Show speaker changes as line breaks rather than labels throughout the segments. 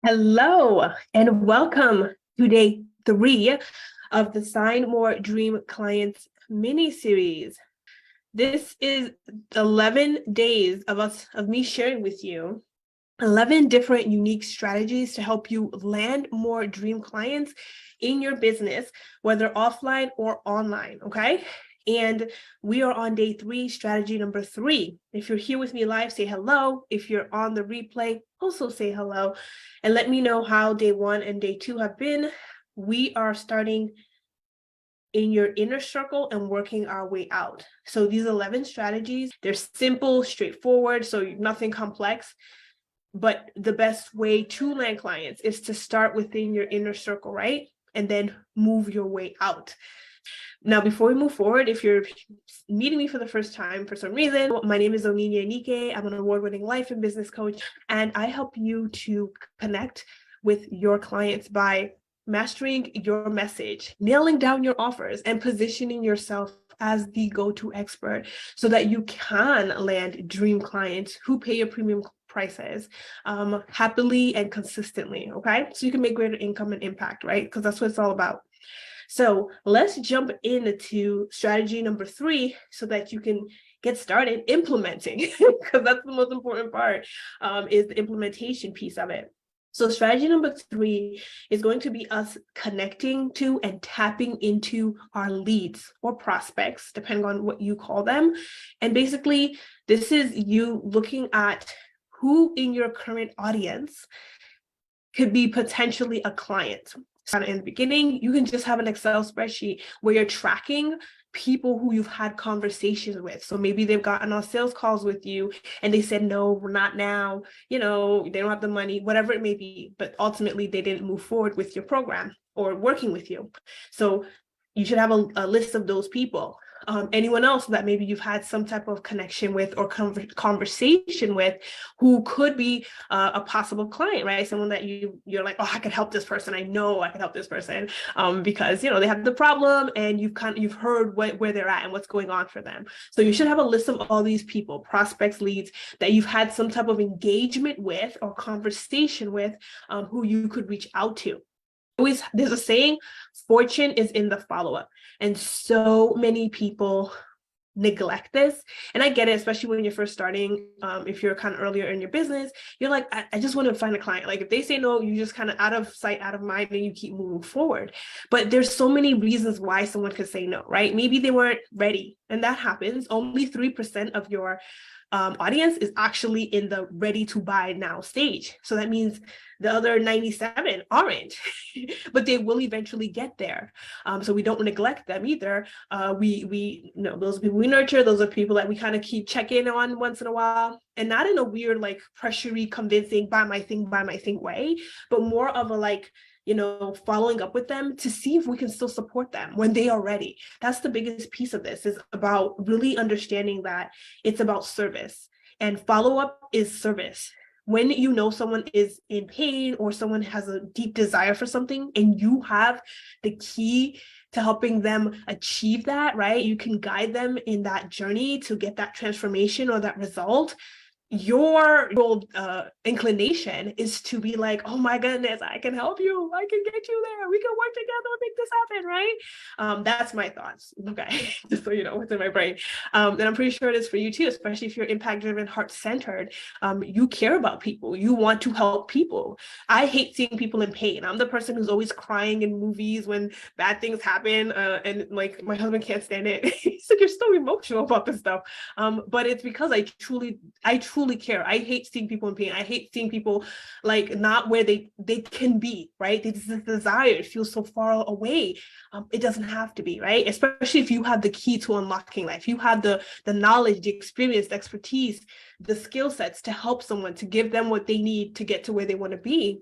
Hello and welcome to day 3 of the Sign More Dream Clients mini series. This is 11 days of me sharing with you 11 different unique strategies to help you land more dream clients in your business, whether offline or online, okay? And we are on day 3, strategy number 3. If you're here with me live, say hello. If you're on the replay, also say hello. And let me know how day 1 and day 2 have been. We are starting in your inner circle and working our way out. So these 11 strategies, they're simple, straightforward, so nothing complex. But the best way to land clients is to start within your inner circle, right? And then move your way out. Now, before we move forward, if you're meeting me for the first time for some reason, my name is Onyinye Anike. I'm an award-winning life and business coach, and I help you to connect with your clients by mastering your message, nailing down your offers, and positioning yourself as the go-to expert so that you can land dream clients who pay your premium prices happily and consistently, okay? So you can make greater income and impact, right? Because that's what it's all about. So let's jump into strategy number 3 so that you can get started implementing, because that's the most important part, is the implementation piece of it. So strategy number 3 is going to be us connecting to and tapping into our leads or prospects, depending on what you call them. And basically, this is you looking at who in your current audience could be potentially a client. So in the beginning, you can just have an Excel spreadsheet where you're tracking people who you've had conversations with. So maybe they've gotten on sales calls with you and they said, no, we're not now, they don't have the money, whatever it may be, but ultimately they didn't move forward with your program or working with you. So you should have a list of those people. Anyone else that maybe you've had some type of connection with or conversation with who could be a possible client, right? Someone that you're like, oh, I could help this person. I know I can help this person because they have the problem and you've heard where they're at and what's going on for them. So you should have a list of all these people, prospects, leads that you've had some type of engagement with or conversation with who you could reach out to. There's a saying, fortune is in the follow-up. And so many people neglect this. And I get it, especially when you're first starting. If you're kind of earlier in your business, you're like, I just want to find a client. Like if they say no, you just kind of out of sight, out of mind, and you keep moving forward. But there's so many reasons why someone could say no, right? Maybe they weren't ready. And that happens. Only 3% of your audience is actually in the ready to buy now stage. So that means the other 97 aren't, but they will eventually get there. So we don't neglect them either. We those people we nurture, those are people that we kind of keep checking on once in a while, and not in a weird, like pressury, convincing, buy my thing way, but more of a like, following up with them to see if we can still support them when they are ready. That's the biggest piece of this, is about really understanding that it's about service, and follow-up is service. When you know someone is in pain or someone has a deep desire for something and you have the key to helping them achieve that, right? You can guide them in that journey to get that transformation or that result. Your inclination is to be like, oh my goodness, I can help you, I can get you there, we can work together, make this happen, right? That's my thoughts, okay? Just so you know what's in my brain. And I'm pretty sure it is for you too, especially if you're impact driven, heart centered. You care about people, you want to help people. I hate seeing people in pain. I'm the person who's always crying in movies when bad things happen, and like my husband can't stand it. He's like, you're so emotional about this stuff, but it's because I truly care. I hate seeing people in pain. I hate seeing people like not where they can be, right? This desire, it feels so far away. It doesn't have to be, right? Especially if you have the key to unlocking life. You have the knowledge, the experience, the expertise, the skill sets to help someone, to give them what they need to get to where they want to be.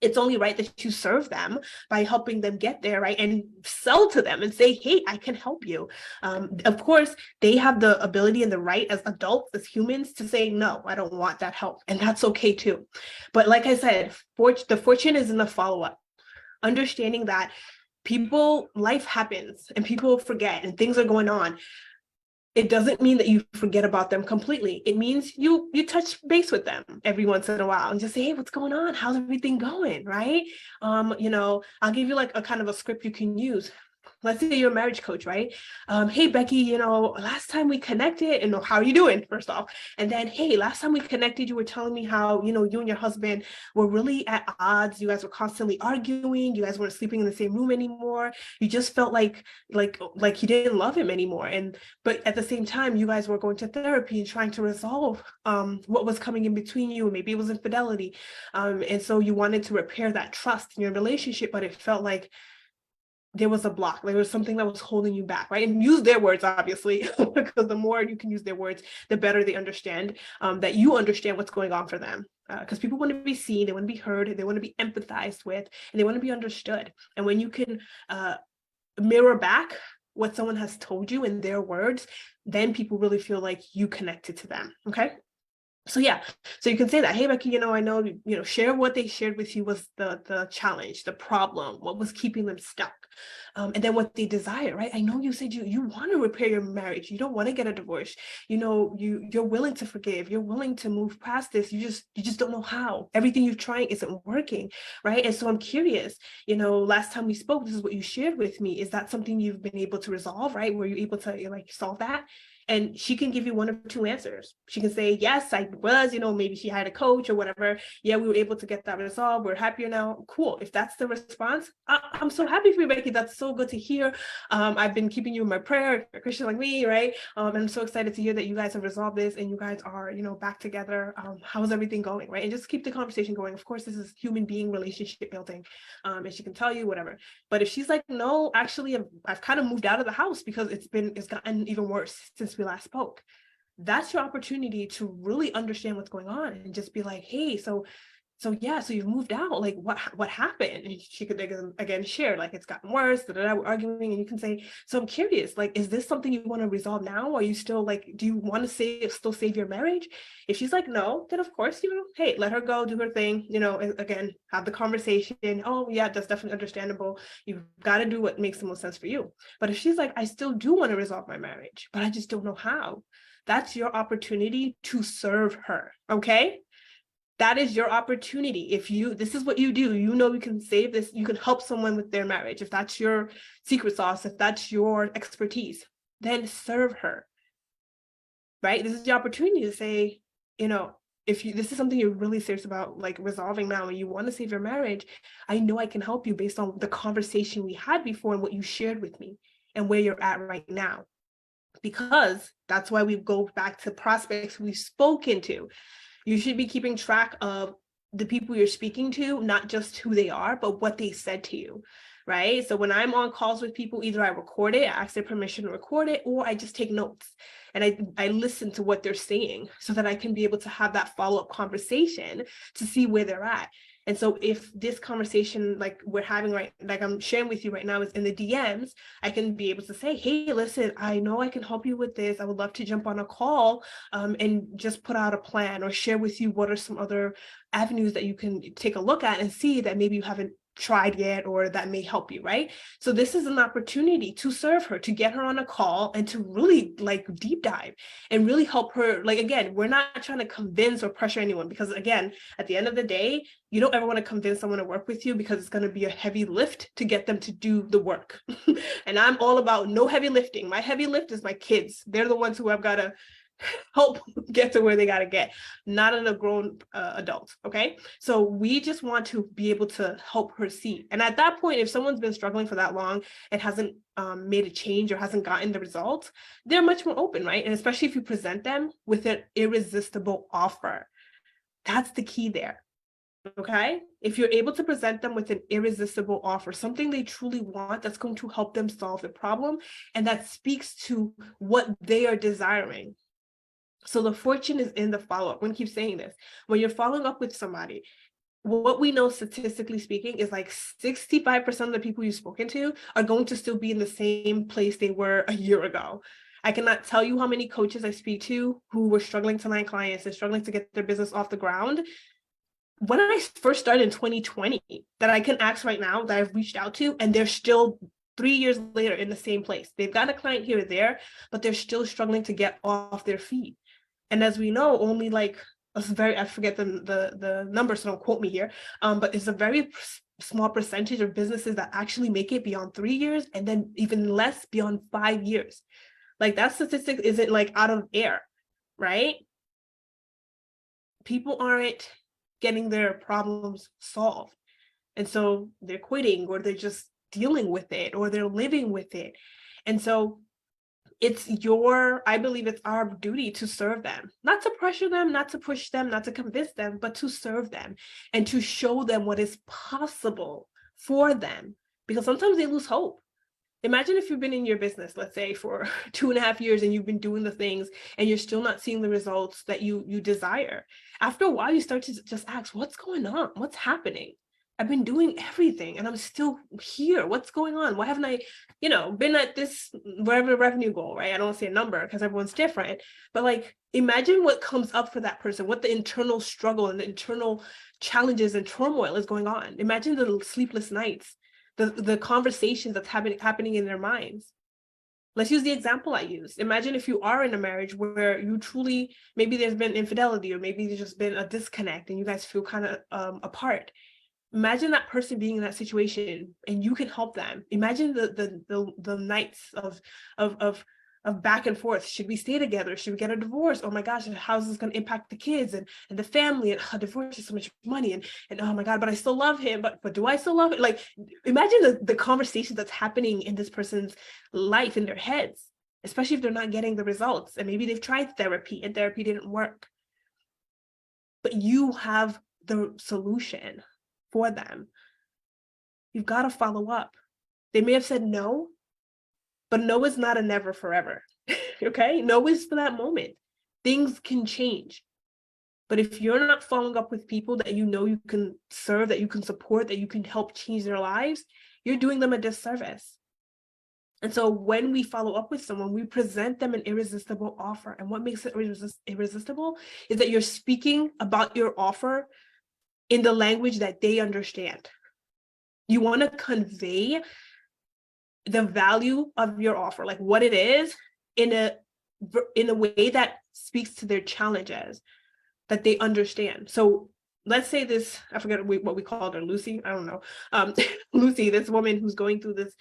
It's only right that you serve them by helping them get there, right? And sell to them and say, hey, I can help you. Of course, they have the ability and the right as adults, as humans, to say, no, I don't want that help. And that's okay too. But like I said, the fortune is in the follow-up. Understanding that life happens and people forget and things are going on. It doesn't mean that you forget about them completely. It means you touch base with them every once in a while and just say, hey, what's going on? How's everything going? Right? I'll give you like a kind of a script you can use. Let's say you're a marriage coach, right? Hey, Becky, last time we connected, and how are you doing, first off? And then, hey, last time we connected, you were telling me how, you and your husband were really at odds. You guys were constantly arguing. You guys weren't sleeping in the same room anymore. You just felt like you didn't love him anymore. But at the same time, you guys were going to therapy and trying to resolve what was coming in between you. Maybe it was infidelity. And so you wanted to repair that trust in your relationship, but it felt like there was a block, like there was something that was holding you back, right? And use their words, obviously, because the more you can use their words, the better they understand, that you understand what's going on for them. Because people want to be seen, they want to be heard, they want to be empathized with, and they want to be understood. And when you can mirror back what someone has told you in their words, then people really feel like you connected to them, okay? So yeah, so you can say that, hey, Becky, I know, share what they shared with you was the challenge, the problem, what was keeping them stuck. And then what they desire, right? I know you said you want to repair your marriage. You don't want to get a divorce. You're willing to forgive. You're willing to move past this. You just don't know how. Everything you're trying isn't working, right? And so I'm curious, last time we spoke, this is what you shared with me. Is that something you've been able to resolve, right? Were you able to solve that? And she can give you one of two answers. She can say, yes, I was, maybe she had a coach or whatever. Yeah, we were able to get that resolved. We're happier now. Cool. If that's the response, I'm so happy for you, Becky. That's so good to hear. I've been keeping you in my prayer, a Christian like me, right? And I'm so excited to hear that you guys have resolved this and you guys are, back together. How's everything going, right? And just keep the conversation going. Of course, this is human being relationship building. And she can tell you whatever. But if she's like, no, actually, I've kind of moved out of the house because it's gotten even worse since we last spoke, that's your opportunity to really understand what's going on and just be like, hey, so yeah, so you've moved out, like what happened? And she could again share, like, it's gotten worse, we're arguing, and you can say, so I'm curious, like, is this something you want to resolve now? Or are you still like, do you want to still save your marriage? If she's like no, then of course, hey, let her go do her thing, again, have the conversation. Oh yeah, that's definitely understandable. You've got to do what makes the most sense for you. But if she's like, I still do want to resolve my marriage, but I just don't know how, that's your opportunity to serve her. Okay, that is your opportunity. This is what you do, you can save this, you can help someone with their marriage. If that's your secret sauce, if that's your expertise, then serve her, right? This is your opportunity to say, if this is something you're really serious about, like resolving now, and you want to save your marriage, I know I can help you based on the conversation we had before and what you shared with me and where you're at right now. Because that's why we go back to prospects we've spoken to. You should be keeping track of the people you're speaking to, not just who they are, but what they said to you, right? So when I'm on calls with people, either I record it, I ask their permission to record it, or I just take notes and I listen to what they're saying so that I can be able to have that follow-up conversation to see where they're at. And so if this conversation, like we're having like I'm sharing with you right now, is in the DMs, I can be able to say, hey, listen, I know I can help you with this. I would love to jump on a call and just put out a plan or share with you what are some other avenues that you can take a look at and see that maybe you haven't tried yet or that may help you, right? So this is an opportunity to serve her, to get her on a call and to really like deep dive and really help her. Like, again, we're not trying to convince or pressure anyone, because again, at the end of the day, you don't ever want to convince someone to work with you because it's going to be a heavy lift to get them to do the work. And I'm all about no heavy lifting. My heavy lift is my kids. They're the ones who I've got to help get to where they got to get, not in a grown adult. Okay, so we just want to be able to help her see. And at that point, if someone's been struggling for that long and hasn't made a change or hasn't gotten the results, they're much more open, right? And especially if you present them with an irresistible offer, that's the key there. Okay, if you're able to present them with an irresistible offer, something they truly want, that's going to help them solve the problem and that speaks to what they are desiring. So the fortune is in the follow-up. I'm going to keep saying this. When you're following up with somebody, what we know statistically speaking is like 65% of the people you've spoken to are going to still be in the same place they were a year ago. I cannot tell you how many coaches I speak to who were struggling to land clients and struggling to get their business off the ground when I first started in 2020 that I can ask right now that I've reached out to, and they're still 3 years later in the same place. They've got a client here or there, but they're still struggling to get off their feet. And as we know, only like I forget the number, so don't quote me here, but it's a very small percentage of businesses that actually make it beyond 3 years, and then even less beyond 5 years. Like, that statistic isn't like out of air, right? People aren't getting their problems solved. And so they're quitting, or they're just dealing with it, or they're living with it. And so I believe it's our duty to serve them, not to pressure them, not to push them, not to convince them, but to serve them and to show them what is possible for them, because sometimes they lose hope. Imagine if you've been in your business, let's say for 2.5 years, and you've been doing the things and you're still not seeing the results that you desire. After a while, you start to just ask, what's going on? What's happening? I've been doing everything and I'm still here. What's going on? Why haven't I, been at this, whatever revenue goal, right? I don't want to say a number because everyone's different, but like, imagine what comes up for that person, what the internal struggle and the internal challenges and turmoil is going on. Imagine the sleepless nights, the conversations that's happening in their minds. Let's use the example I used. Imagine if you are in a marriage where you truly, maybe there's been infidelity, or maybe there's just been a disconnect and you guys feel kind of apart. Imagine that person being in that situation and you can help them. Imagine the nights of back and forth. Should we stay together? Should we get a divorce? Oh my gosh, how is this going to impact the kids and the family? And divorce is so much money. And oh my God, but I still love him. But do I still love it? Like, imagine the conversation that's happening in this person's life, in their heads, especially if they're not getting the results. And maybe they've tried therapy and therapy didn't work. But you have the solution for them. You've got to follow up. They may have said no, but no is not a never forever. Okay? No is for that moment. Things can change. But if you're not following up with people that you know you can serve, that you can support, that you can help change their lives, you're doing them a disservice. And so when we follow up with someone, we present them an irresistible offer. And what makes it irresistible is that you're speaking about your offer in the language that they understand. You want to convey the value of your offer, like what it is, in a way that speaks to their challenges, that they understand. So let's say this, I forget what we called her, Lucy, I don't know. Lucy, this woman who's going through this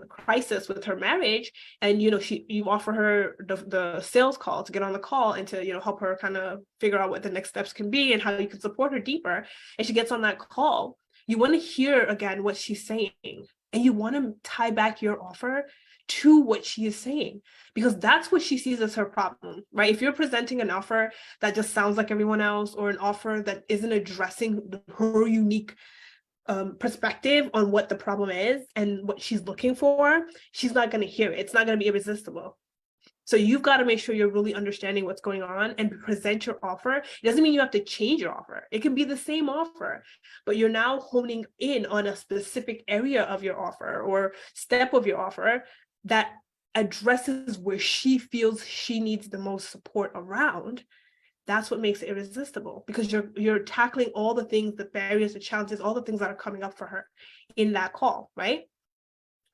crisis with her marriage, and you offer her the sales call to get on the call and to help her kind of figure out what the next steps can be and how you can support her deeper. And she gets on that call. You want to hear again what she's saying, and you want to tie back your offer to what she is saying, because that's what she sees as her problem, right? If you're presenting an offer that just sounds like everyone else, or an offer that isn't addressing her unique perspective on what the problem is and what she's looking for, she's not going to hear it. It's not going to be irresistible. So you've got to make sure you're really understanding what's going on and present your offer. It doesn't mean you have to change your offer. It can be the same offer, but you're now honing in on a specific area of your offer or step of your offer that addresses where she feels she needs the most support around. That's what makes it irresistible, because you're tackling all the things, the barriers, the challenges, all the things that are coming up for her in that call, right?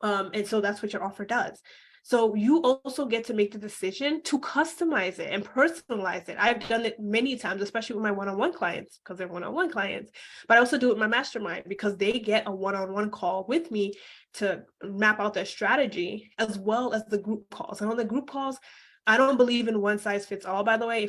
And so that's what your offer does. So you also get to make the decision to customize it and personalize it. I've done it many times, especially with my one-on-one clients, because they're one-on-one clients, but I also do it with my mastermind, because they get a one-on-one call with me to map out their strategy, as well as the group calls. And on the group calls, I don't believe in one size fits all, by the way.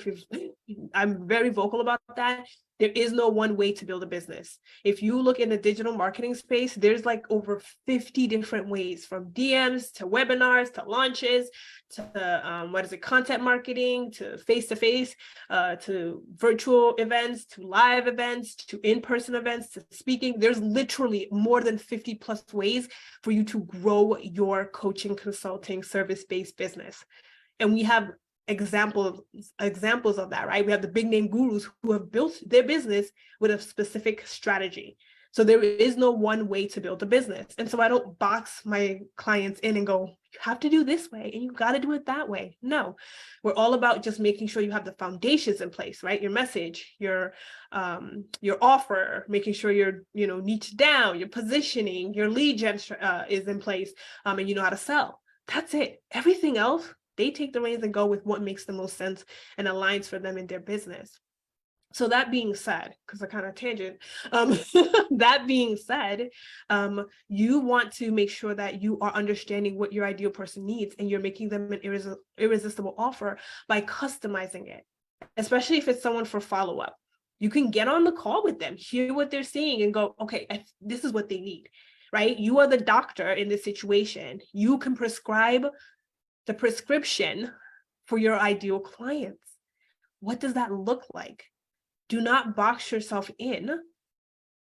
I'm very vocal about that. There is no one way to build a business. If you look in the digital marketing space, there's like over 50 different ways, from DMs to webinars to launches to content marketing, to face-to-face, to virtual events, to live events, to in-person events, to speaking. There's literally more than 50 plus ways for you to grow your coaching, consulting, service-based business. And we have examples of that, right? We have the big name gurus who have built their business with a specific strategy. So there is no one way to build a business. And so I don't box my clients in and go, you have to do this way and you got to do it that way. No, we're all about just making sure you have the foundations in place, right? Your message, your offer, making sure you're, niche down, your positioning, your lead gen is in place, and you know how to sell. That's it. Everything else, they take the reins and go with what makes the most sense and aligns for them in their business. So that being said, because I kind of tangent, that being said, you want to make sure that you are understanding what your ideal person needs and you're making them an irresistible offer by customizing it, especially if it's someone for follow-up. You can get on the call with them, hear what they're saying and go, okay, this is what they need, right? You are the doctor in this situation. You can prescribe the prescription for your ideal clients. What does that look like? Do not box yourself in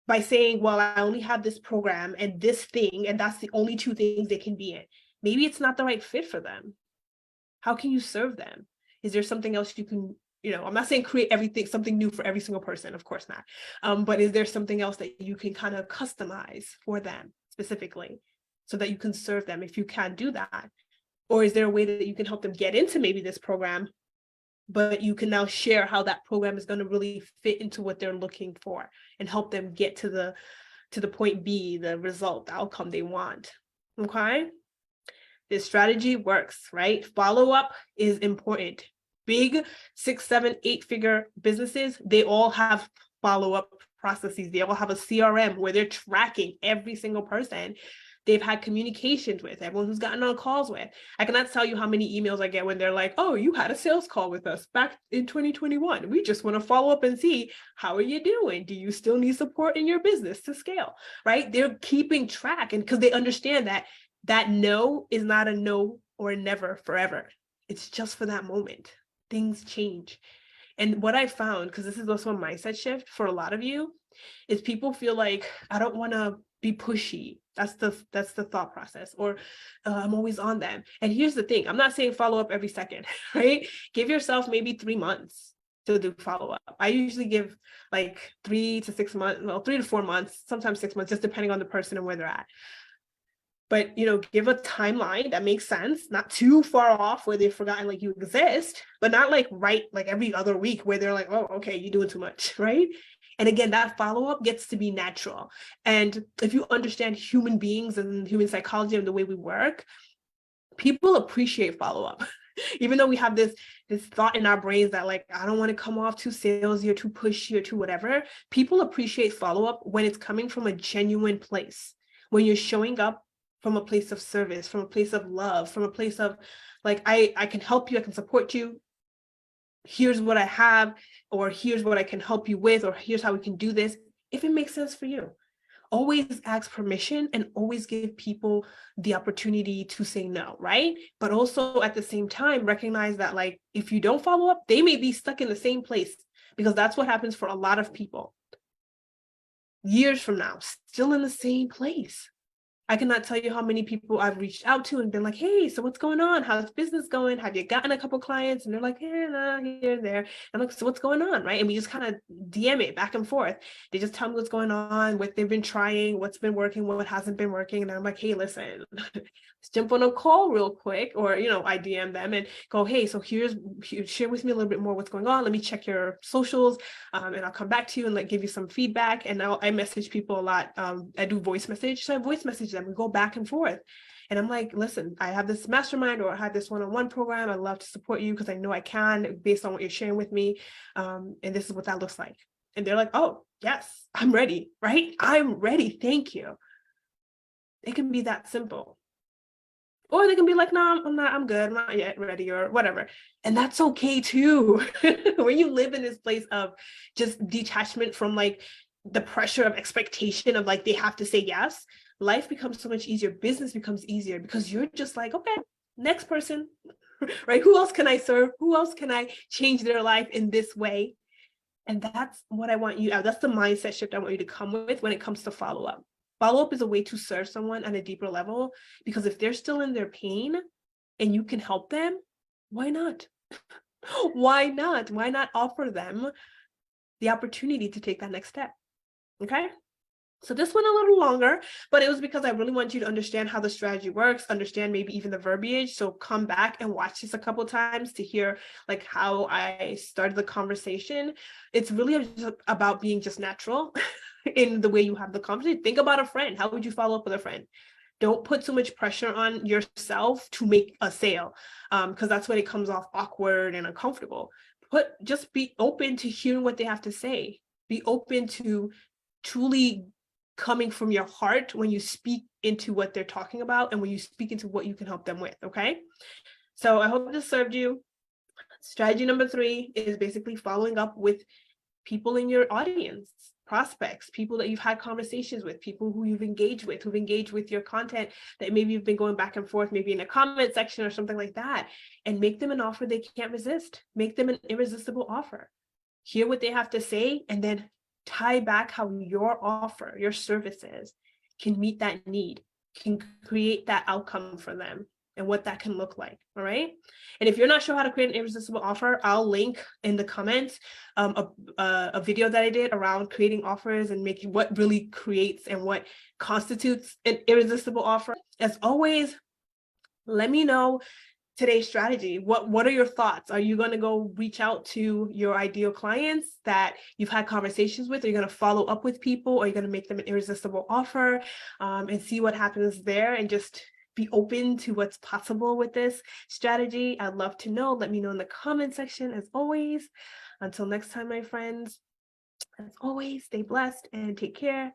by saying, well, I only have this program and this thing, and that's the only two things they can be in. Maybe it's not the right fit for them. How can you serve them? Is there something else you can, I'm not saying create everything, something new for every single person, of course not. But is there something else that you can kind of customize for them specifically so that you can serve them if you can do that? Or is there a way that you can help them get into maybe this program, but you can now share how that program is going to really fit into what they're looking for and help them get to the point B, the result, the outcome they want. Okay? This strategy works, right? Follow-up is important. Big 6, 7, 8-figure businesses, they all have follow-up processes. They all have a CRM where they're tracking every single person they've had communications with, everyone who's gotten on calls with. I cannot tell you how many emails I get when they're like, oh, you had a sales call with us back in 2021. We just want to follow up and see, how are you doing? Do you still need support in your business to scale, right? They're keeping track, and because they understand that no is not a no or a never forever. It's just for that moment. Things change. And what I found, because this is also a mindset shift for a lot of you, is people feel like, I don't want to be pushy. That's the thought process, or I'm always on them. And here's the thing, I'm not saying follow up every second, right? Give yourself maybe 3 months to do follow up. I usually give like 3 to 6 months, well, 3 to 4 months, sometimes 6 months, just depending on the person and where they're at. But, give a timeline that makes sense, not too far off where they've forgotten like you exist, but not like right, like every other week where they're like, oh, okay, you're doing too much, right? And again, that follow-up gets to be natural. And if you understand human beings and human psychology and the way we work, people appreciate follow-up. Even though we have this thought in our brains that like, I don't want to come off too salesy or too pushy or too whatever, people appreciate follow-up when it's coming from a genuine place, when you're showing up from a place of service, from a place of love, from a place of like, I can help you, I can support you. Here's what I have, or here's what I can help you with, or here's how we can do this, if it makes sense for you. Always ask permission and always give people the opportunity to say no, right? But also at the same time, recognize that like, if you don't follow up, they may be stuck in the same place, because that's what happens for a lot of people. Years from now, still in the same place. I cannot tell you how many people I've reached out to and been like, hey, so what's going on? How's business going? Have you gotten a couple clients? And they're like, nah, here and there. I'm like, so what's going on, right? And we just kind of DM it back and forth. They just tell me what's going on, what they've been trying, what's been working, what hasn't been working. And I'm like, hey, listen, let's jump on a call real quick. Or, I DM them and go, hey, so share with me a little bit more what's going on. Let me check your socials, and I'll come back to you and give you some feedback. And now I message people a lot. I do voice message. So I voice message them and go back and forth. And I'm like, listen, I have this mastermind, or I have this one-on-one program. I'd love to support you because I know I can based on what you're sharing with me. And this is what that looks like. And they're like, oh, yes, I'm ready, right? I'm ready. Thank you. It can be that simple. Or they can be like, no, I'm not, I'm good. I'm not yet ready, or whatever. And that's okay too. When you live in this place of just detachment from like the pressure of expectation of like, they have to say yes, life becomes so much easier. Business becomes easier because you're just like, okay, next person, right? Who else can I serve? Who else can I change their life in this way? And that's what I want you, that's the mindset shift I want you to come with when it comes to follow-up. Follow-up is a way to serve someone on a deeper level, because if they're still in their pain and you can help them, why not? Why not? Why not offer them the opportunity to take that next step? Okay. So this went a little longer, but it was because I really want you to understand how the strategy works, understand maybe even the verbiage. So come back and watch this a couple times to hear like how I started the conversation. It's really just about being just natural in the way you have the conversation. Think about a friend. How would you follow up with a friend? Don't put so much pressure on yourself to make a sale, because that's when it comes off awkward and uncomfortable. Just be open to hearing what they have to say. Be open to truly coming from your heart when you speak into what they're talking about and when you speak into what you can help them with, okay? So I hope this served you. Strategy number 3 is basically following up with people in your audience, prospects, people that you've had conversations with, people who you've engaged with, who've engaged with your content, that maybe you've been going back and forth, maybe in a comment section or something like that, and make them an offer they can't resist. Make them an irresistible offer. Hear what they have to say, and then tie back how your offer, your services can meet that need, can create that outcome for them and what that can look like. All right. And if you're not sure how to create an irresistible offer, I'll link in the comments a video that I did around creating offers and making what really creates and what constitutes an irresistible offer. As always, let me know today's strategy. What are your thoughts? Are you going to go reach out to your ideal clients that you've had conversations with? Are you going to follow up with people? Or are you going to make them an irresistible offer and see what happens there and just be open to what's possible with this strategy? I'd love to know. Let me know in the comment section as always. Until next time, my friends, as always, stay blessed and take care.